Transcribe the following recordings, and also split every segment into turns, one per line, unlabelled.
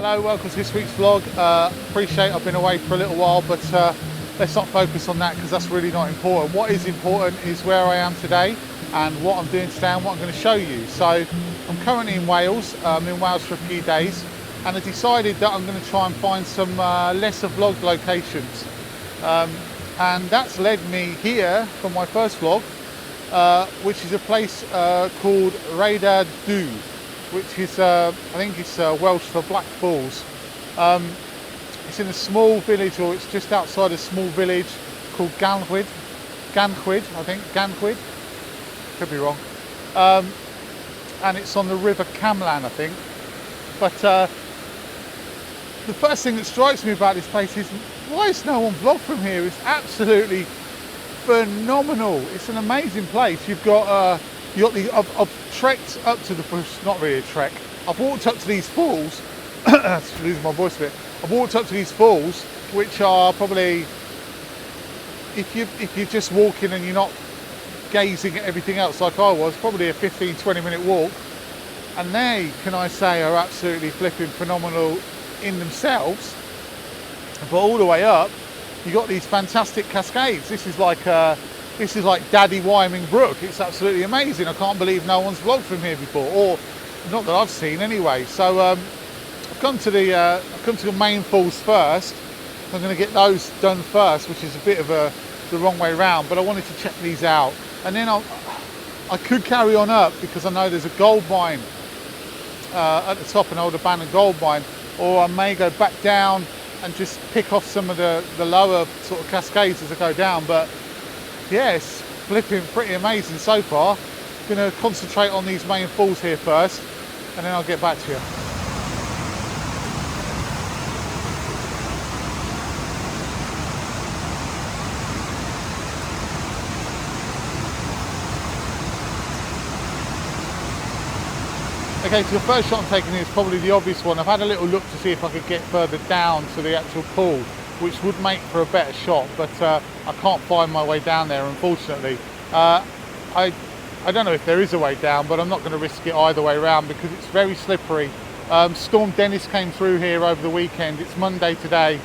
Hello, welcome to this week's vlog. Appreciate I've been away for a little while, but let's not focus on that because that's really not important. What is important is where I am today and what I'm doing today and what I'm going to show you. So I'm currently in Wales. I'm in Wales for a few days, and I decided that I'm going to try and find some lesser vlogged locations. And that's led me here for my first vlog, which is a place called Rhaeadr Ddu, which is, I think it's Welsh for Black Falls. It's in a small village, or it's just outside a small village called Ganllwyd, I think, Ganllwyd, could be wrong. And it's on the River Camlan, I think. But the first thing that strikes me about this place is, why is no one vlogged from here? It's absolutely phenomenal. It's an amazing place. You've got I've trekked up to the, not really a trek, I've walked up to these falls, losing my voice a bit, I've walked up to these falls, which are probably, if you're just walking and you're not gazing at everything else like I was, probably a 15-20 minute walk, and they, can I say, are absolutely flipping phenomenal in themselves. But all the way up, you've got these fantastic cascades. This is like Daddy Wyoming Brook. It's absolutely amazing. I can't believe no one's vlogged from here before, or not that I've seen anyway. So I've come to the main falls first. I'm going to get those done first, which is a bit of the wrong way round. But I wanted to check these out, and then I could carry on up because I know there's a gold mine at the top, an old abandoned gold mine, or I may go back down and just pick off some of the lower sort of cascades as I go down. But yeah, it's flipping pretty amazing so far. I'm going to concentrate on these main falls here first, and then I'll get back to you. Okay, so the first shot I'm taking here is probably the obvious one. I've had a little look to see if I could get further down to the actual pool, which would make for a better shot, but I can't find my way down there, unfortunately. I don't know if there is a way down, but I'm not going to risk it either way around because it's very slippery. Storm Dennis came through here over the weekend. It's Monday today.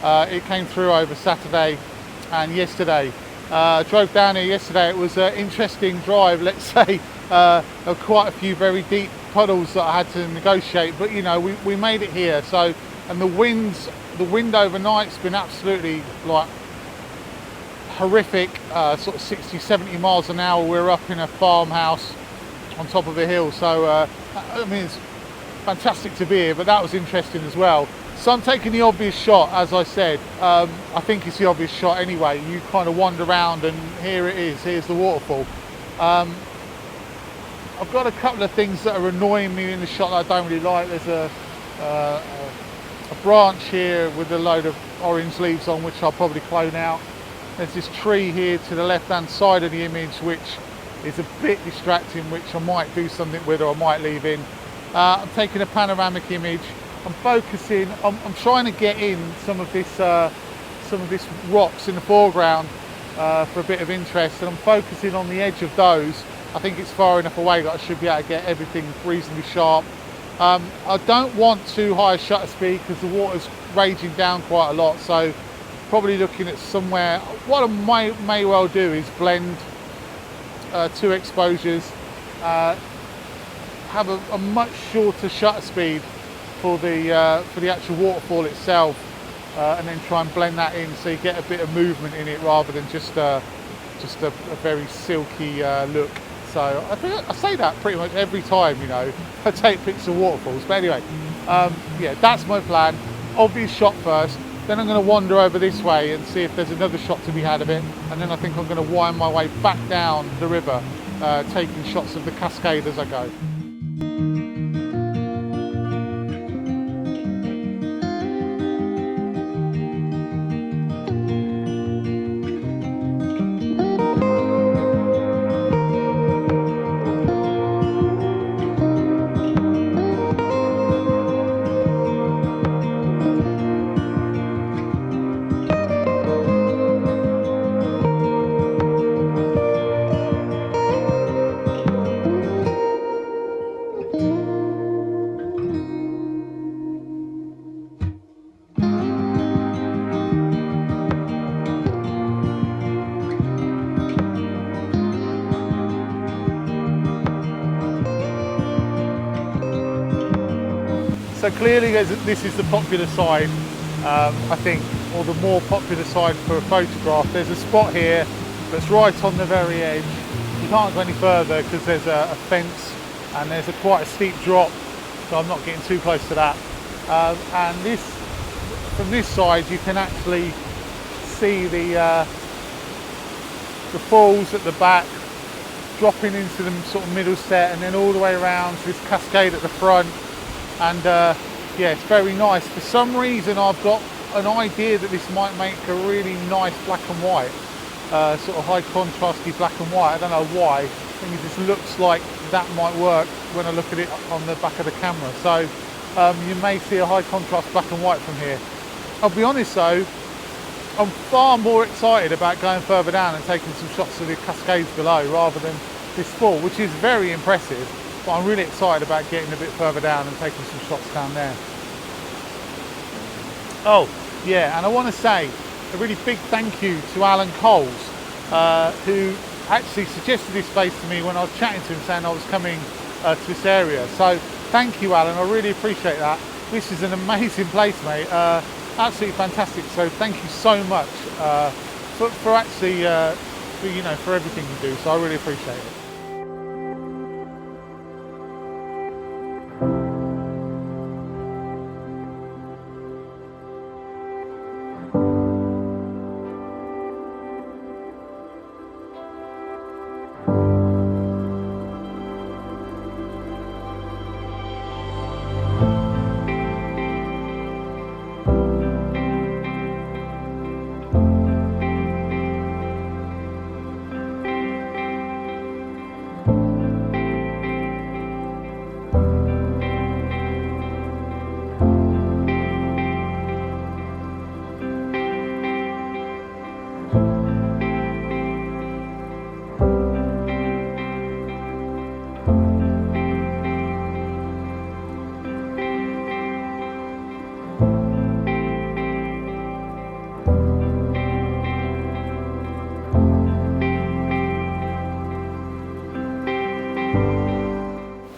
It came through over Saturday and yesterday. I drove down here yesterday. It was an interesting drive, let's say. There were quite a few very deep puddles that I had to negotiate, but you know, we made it here. So, and the wind overnight's been absolutely like horrific, sort of 60-70 miles an hour. We're up in a farmhouse on top of a hill, so I mean, it's fantastic to be here, but that was interesting as well. So I'm taking the obvious shot, as I said. I think it's the obvious shot anyway. You kind of wander around and here it is, here's the waterfall. I've got a couple of things that are annoying me in the shot that I don't really like. There's a branch here with a load of orange leaves on, which I'll probably clone out. There's this tree here to the left hand side of the image, which is a bit distracting, which I might do something with or I might leave in. I'm taking a panoramic image. I'm focusing, I'm trying to get in some of this rocks in the foreground for a bit of interest, and I'm focusing on the edge of those. I think it's far enough away that I should be able to get everything reasonably sharp. I don't want too high a shutter speed because the water's raging down quite a lot, so probably looking at somewhere. What I may well do is blend two exposures, have a much shorter shutter speed for the actual waterfall itself, and then try and blend that in so you get a bit of movement in it rather than just a very silky look. So I think I say that pretty much every time, you know, I take pictures of waterfalls. But anyway, yeah, that's my plan. Obvious shot first, then I'm going to wander over this way and see if there's another shot to be had of it, and then I think I'm going to wind my way back down the river, taking shots of the cascade as I go. So clearly this is the popular side, I think, or the more popular side for a photograph. There's a spot here that's right on the very edge. You can't go any further because there's a fence and there's quite a steep drop, so I'm not getting too close to that. And from this side you can actually see the falls at the back, dropping into the sort of middle set, and then all the way around to this cascade at the front. And yeah, it's very nice. For some reason I've got an idea that this might make a really nice black and white, sort of high contrasty black and white. I don't know why. I think it just looks like that might work when I look at it on the back of the camera. So you may see a high contrast black and white from here. I'll be honest though, I'm far more excited about going further down and taking some shots of the cascades below rather than this fall, which is very impressive. But I'm really excited about getting a bit further down and taking some shots down there. Oh yeah, and I want to say a really big thank you to Alan Coles, who actually suggested this place to me when I was chatting to him saying I was coming to this area. So thank you, Alan, I really appreciate that. This is an amazing place, mate, absolutely fantastic. So thank you so much for actually for everything you do, so I really appreciate it.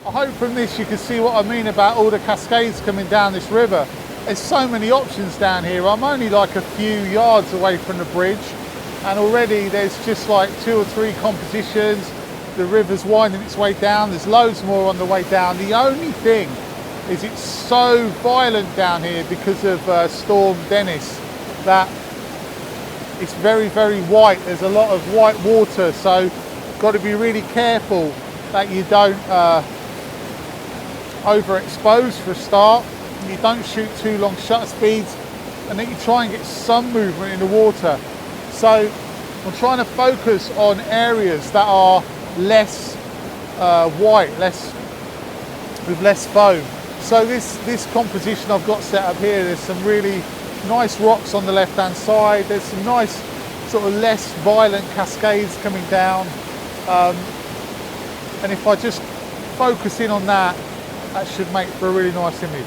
I hope from this you can see what I mean about all the cascades coming down this river. There's so many options down here. I'm only like a few yards away from the bridge, and already there's just like 2 or 3 compositions. The river's winding its way down. There's loads more on the way down. The only thing is it's so violent down here because of Storm Dennis that it's very, very white. There's a lot of white water, so you've got to be really careful that you don't overexpose for a start. You don't shoot too long shutter speeds, and then you try and get some movement in the water. So I'm trying to focus on areas that are less white, with less foam. So this composition I've got set up here, there's some really nice rocks on the left hand side. There's some nice sort of less violent cascades coming down, and if I just focus in on that, that should make for a really nice image.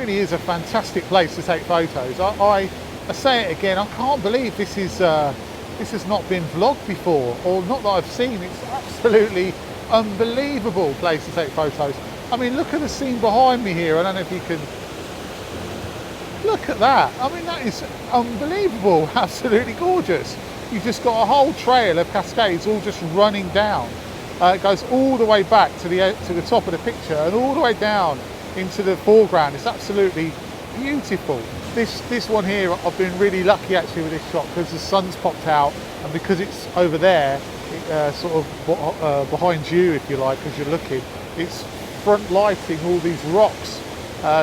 Is a fantastic place to take photos. I say it again, I can't believe this has not been vlogged before, or not that I've seen. It's absolutely unbelievable place to take photos. I mean, look at the scene behind me here. I don't know if you can look at that. I mean, that is unbelievable, absolutely gorgeous. You've just got a whole trail of cascades all just running down. It goes all the way back to the top of the picture and all the way down into the foreground. It's absolutely beautiful. This one here, I've been really lucky actually with this shot because the sun's popped out, and because it's over there, sort of behind you, if you like, as you're looking. It's front lighting all these rocks,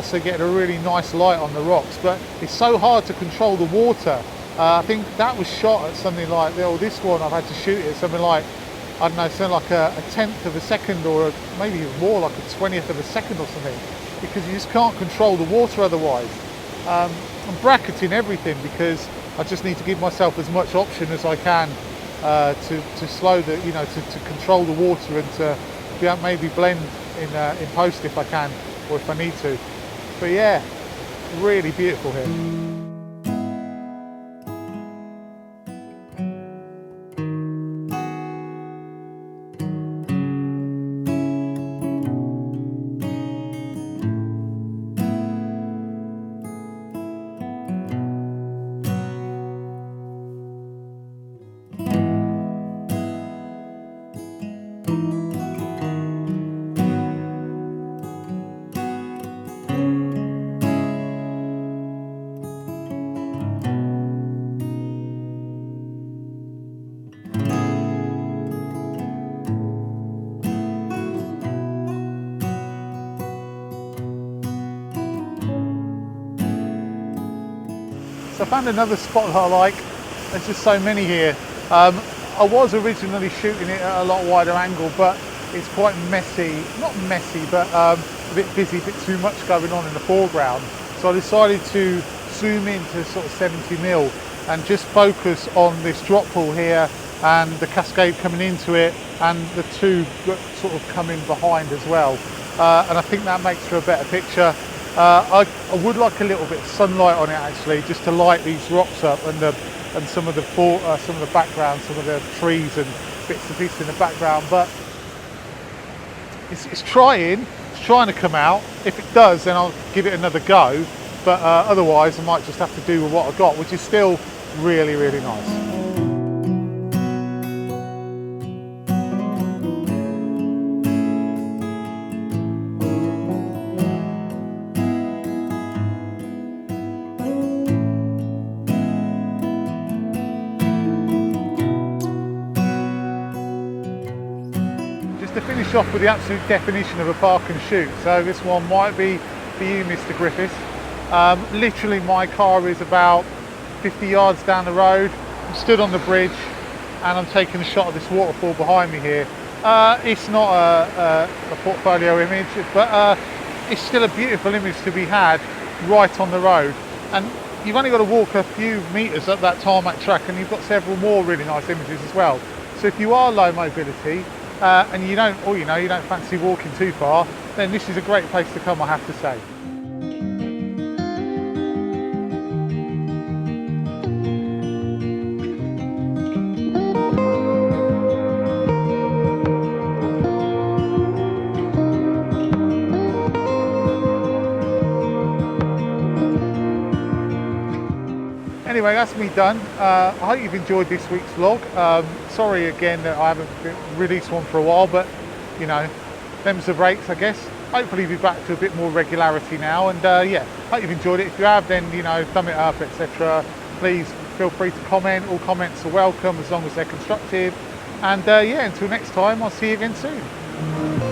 so getting a really nice light on the rocks, but it's so hard to control the water. I think that was shot at something like, this one I've had to shoot it at something like, I don't know, something like a 10th of a second, or maybe even more, like a 20th of a second or something, because you just can't control the water otherwise. I'm bracketing everything because I just need to give myself as much option as I can to slow the, to control the water and to maybe blend in post if I can, or if I need to. But yeah, really beautiful here. So I found another spot that I like. There's just so many here. I was originally shooting it at a lot wider angle, but it's quite messy. Not messy, but a bit busy, a bit too much going on in the foreground. So I decided to zoom into sort of 70mm and just focus on this drop pool here and the cascade coming into it and the two sort of coming behind as well. And I think that makes for a better picture. I would like a little bit of sunlight on it actually, just to light these rocks up and some of the background, some of the trees and bits and pieces in the background. But it's trying to come out. If it does, then I'll give it another go. But otherwise, I might just have to do with what I got, which is still really, really nice. To finish off with the absolute definition of a park and shoot, so this one might be for you, Mr. Griffiths. Literally my car is about 50 yards down the road. I'm stood on the bridge and I'm taking a shot of this waterfall behind me here. It's not a portfolio image, but it's still a beautiful image to be had right on the road. And you've only got to walk a few metres up that tarmac track and you've got several more really nice images as well. So if you are low mobility, and you don't fancy walking too far, then this is a great place to come, I have to say. Anyway, that's me done. I hope you've enjoyed this week's vlog. Sorry again that I haven't released one for a while, but them's the breaks, I guess. Hopefully we'll be back to a bit more regularity now, and yeah, hope you've enjoyed it. If you have, then thumb it up, etc. Please feel free to comment. All comments are welcome as long as they're constructive. And yeah, until next time, I'll see you again soon.